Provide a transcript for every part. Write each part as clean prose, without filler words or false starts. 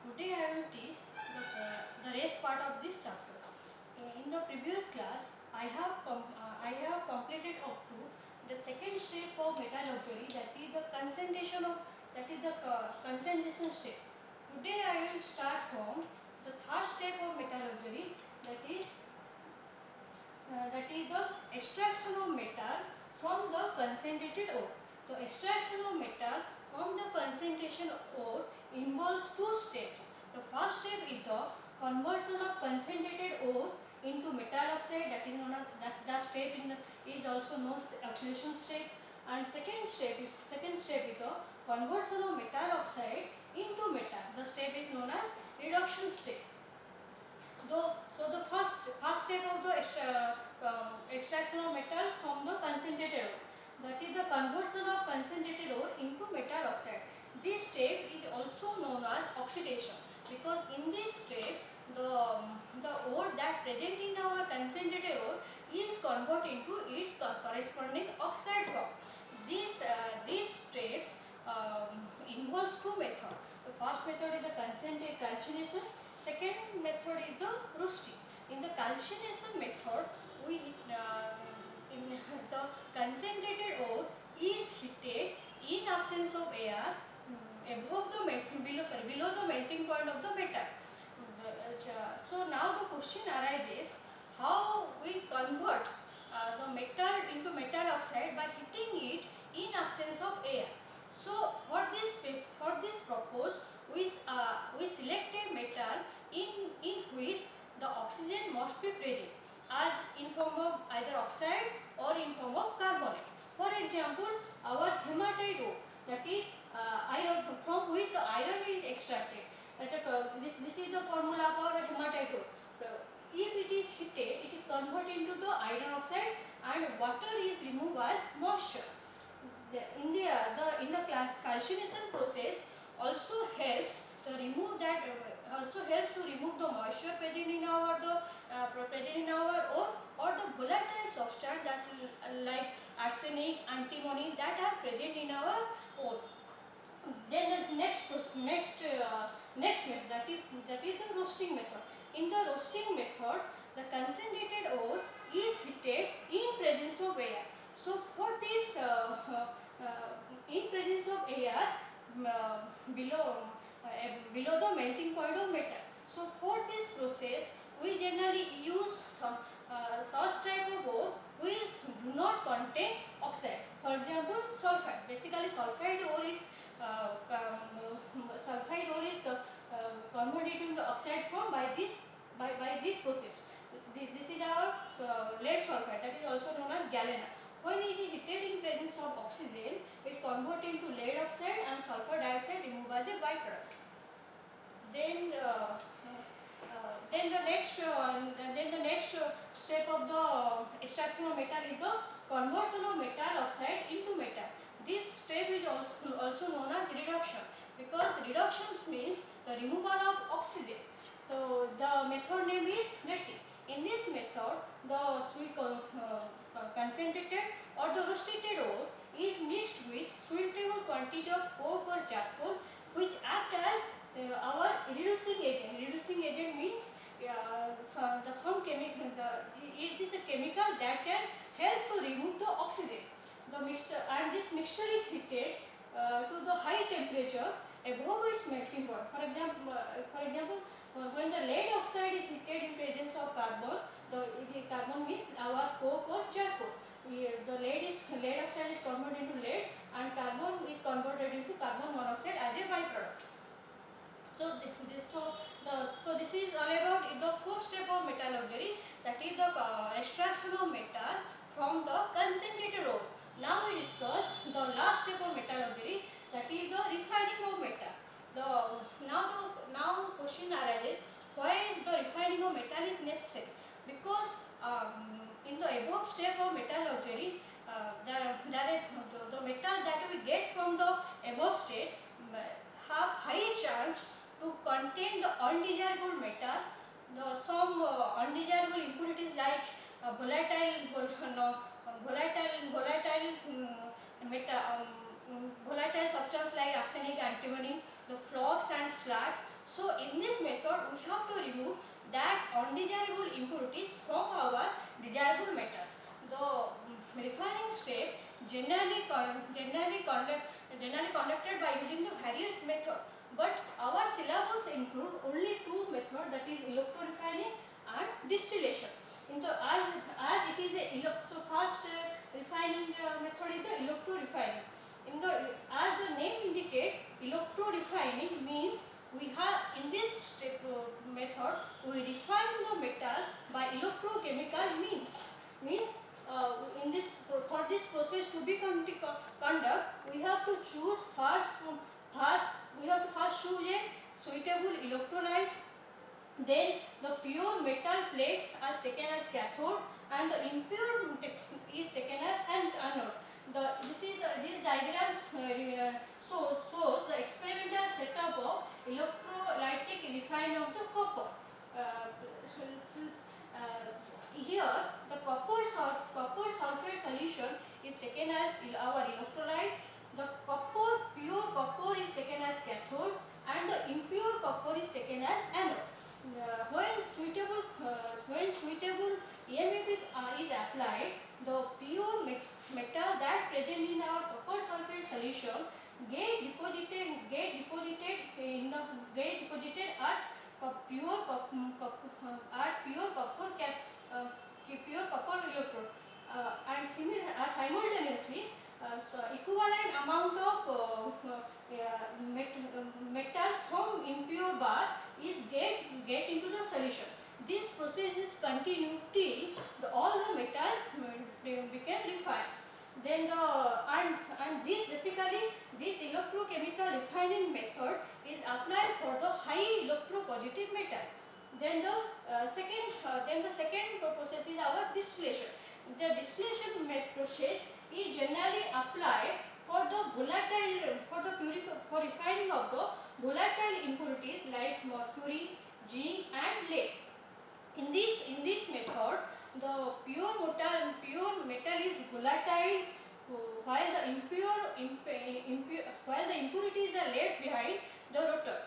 Today I will teach the rest part of this chapter. In the previous class, I have completed up to the second step of metallurgy, that is the concentration of concentration step. Today I will start from the third step of metallurgy, that is the extraction of metal from the concentrated ore. The extraction of metal from the concentration ore involves two steps. The first step is the conversion of concentrated ore into metal oxide, that is known as that step is also known as oxidation step. And second step is the conversion of metal oxide into metal. The step is known as reduction step. So the first step of the extraction of metal from the concentrated ore, that is the conversion of concentrated ore into metal oxide. This step is also known as oxidation, because in this step the ore that present in our concentrated ore is converted into its corresponding oxide form. These steps involves two methods. The first method is the calcination. Second method is the roasting. In the calcination method, in the concentrated ore is heated in absence of air above the below the melting point of the metal. So now the question arises, how we convert the metal into metal oxide by heating it in absence of air. So for this purpose, we selected metal in which the oxygen must be present, as in form of either oxide or in form of carbonate. For example, our hematite ore, that is iron, from which the iron is extracted. This is the formula for hematite ore. If it is heated, it is converted into the iron oxide and water is removed as moisture. In the calcination process also helps to remove the moisture present in our ore, or the volatile substance that like arsenic, antimony, that are present in our ore. Then the next method, that is the roasting method. In the roasting method, the concentrated ore is heated in presence of air. So for this in presence of air below the melting point of metal. So for this process, we generally use such type of ore which do not contain oxide. For example, sulfide. Basically, sulfide ore is converted into the oxide form by this process. This is our lead sulfide, that is also known as galena. When it is heated in presence of oxygen, it converts into lead oxide and sulfur dioxide removed as a byproduct. Then the next step of the extraction of metal is the conversion of metal oxide into metal. This step is also known as reduction, because reduction means the removal of oxygen. So the method name is melting. In this method, the concentrated or the roasted ore is mixed with suitable quantity of coke or charcoal, which act as our reducing agent. Reducing agent means it is the chemical that can help to remove the oxygen. This mixture is heated to the high temperature above its melting point. For example, when the lead oxide is heated in presence of carbon, carbon means our coke or charcoal. The lead oxide is converted into lead and carbon is converted into carbon monoxide as a byproduct. So this is all about the fourth step of metallurgy, that is the extraction of metal from the concentrated ore. Now we discuss the last step of metallurgy, that is the refining of metal. Now question arises, why the refining of metal is necessary? Because in the above step of metallurgy, the metal that we get from the above state have high chance to contain the undesirable metal, some undesirable impurities like volatile substance like arsenic, antimony, the flux and and slags. So in this method we have to remove that undesirable impurities from our desirable metals. The refining step generally conducted by using the various method, but our syllabus include only two methods, that is electrorefining and distillation. In the as it is a so first refining method is the electrorefining. In the as the name indicates, electrorefining means we have in this step method we refine the metal by electrochemical means in this for this process to be conduct, we have to choose we have to first choose a suitable electrolyte. Then the pure metal plate is taken as cathode and the impure is taken as an anode. This diagram shows the experimental setup of electrolytic refining of the copper. Here the copper sulfate solution is taken as our electrolyte. The pure copper is taken as cathode and the impure copper is taken as anode. When suitable EMF is applied, the pure metal that present in our copper sulfate solution get deposited at pure copper electrode and simultaneously so equivalent amount of metal from impure bar is get into the solution. This process is continued till all the metal became refined. Then this basically this electrochemical refining method is applied for the high electropositive metal. Then the second process is our distillation. The distillation process is generally applied for the refining of the volatile impurities like mercury, zinc and lead. In this method, the pure metal is volatile while the impurities are left behind the rotor.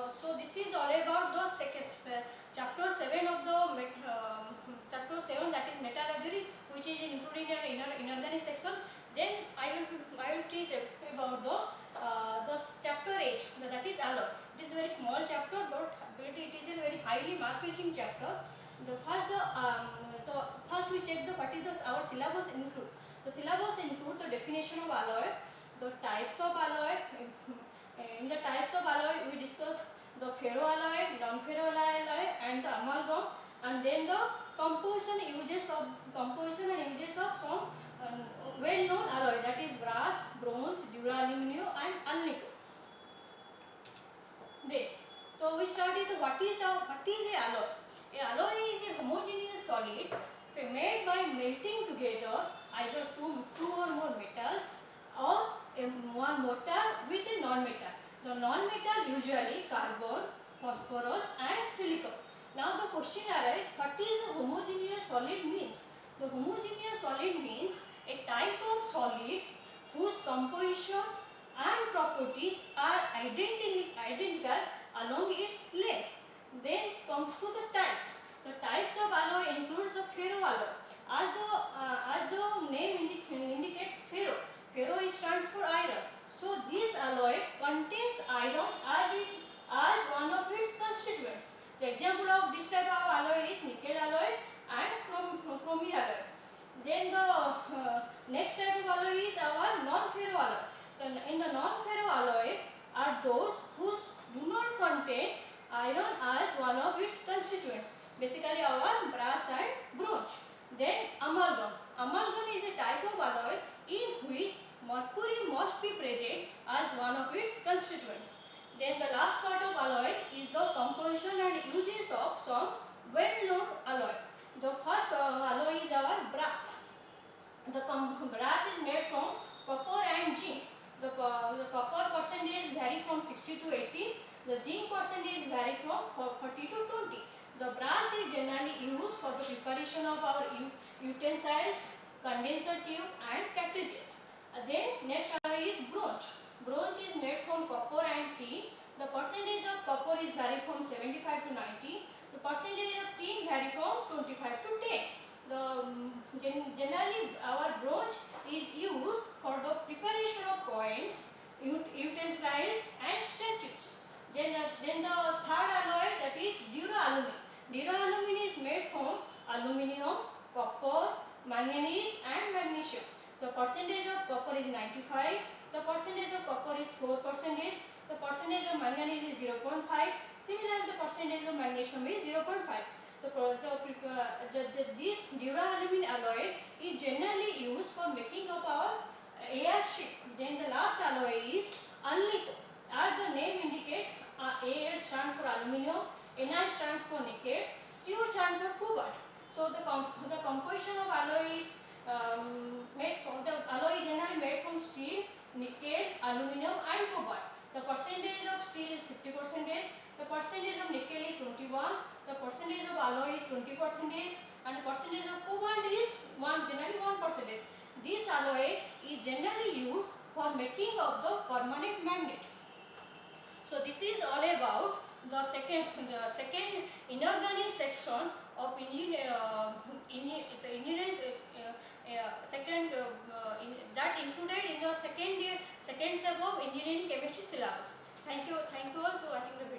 So this is all about the second chapter 7 of the chapter 7, that is metallurgy, which is included in inorganic section. Then I will teach about the chapter 8, that is alloy. It is a very small chapter, but it is a very highly mark-fetching chapter. First we check what is our syllabus include. The syllabus include the definition of alloy, the types of alloy. In the types of alloy we discuss the ferroalloy, non-ferroalloy and the amalgam, and then the composition and uses of some well-known alloy, that is brass, bronze, duraluminum and alnico. Then, so we started what is a alloy? A alloy is a homogeneous solid made by melting together either two or more metals or one metal with a non-metal. The non-metal usually carbon, phosphorus and silicon. Now the question arises, what is the homogeneous solid means? The homogeneous solid means a type of solid whose composition and properties are identical along its length. Then comes to the types. The types of alloy includes the ferroalloy. As the name indicates ferro. Ferro stands for iron. So this alloy contains iron as one of its constituents. The example of this type of alloy is nickel alloy and chromium alloy. Then the next type of alloy is our non-ferro alloy. In the non-ferro alloy are those who do not contain iron as one of its constituents. Basically our brass and bronze. Then amalgam. Amalgam is a type of alloy in which mercury must be present as one of its constituents. Then the last part of alloy is the composition and uses of some well-known alloy. The first alloy is our brass. The brass is made from copper and zinc. The copper percentage vary from 60 to 80. The zinc percentage vary from 40 to 20. The brass is generally used for the preparation of our utensils, condenser tube and cartridges. Then next alloy is bronze. Bronze is made from copper and tin. The vary from 75 to 90. The percentage of tin vary from 25 to 10. Generally our bronze is used for the preparation of coins, utensils and statues. Then the third alloy, that is duralumin. Duralumin is made from aluminium, copper, manganese and magnesium. The percentage of copper is 95. The percentage of copper is 4%. The percentage of manganese is 0.5. Similarly, the percentage of magnesium is 0.5. This duralumin alloy is generally used for making up our airship. Then the last alloy is alnico. As the name indicates, Al stands for aluminium, Ni stands for nickel, Cu stands for cobalt. So the composition of alloy is generally made from steel, nickel, aluminium and cobalt. The percentage of steel is 50%, the percentage of nickel is 21%, the percentage of alloy is 20%, and the percentage of cobalt is generally 1%. This alloy is generally used for making of the permanent magnet. So this is all about the second inorganic section of that included in the second step of engineering chemistry syllabus. Thank you all for watching the video.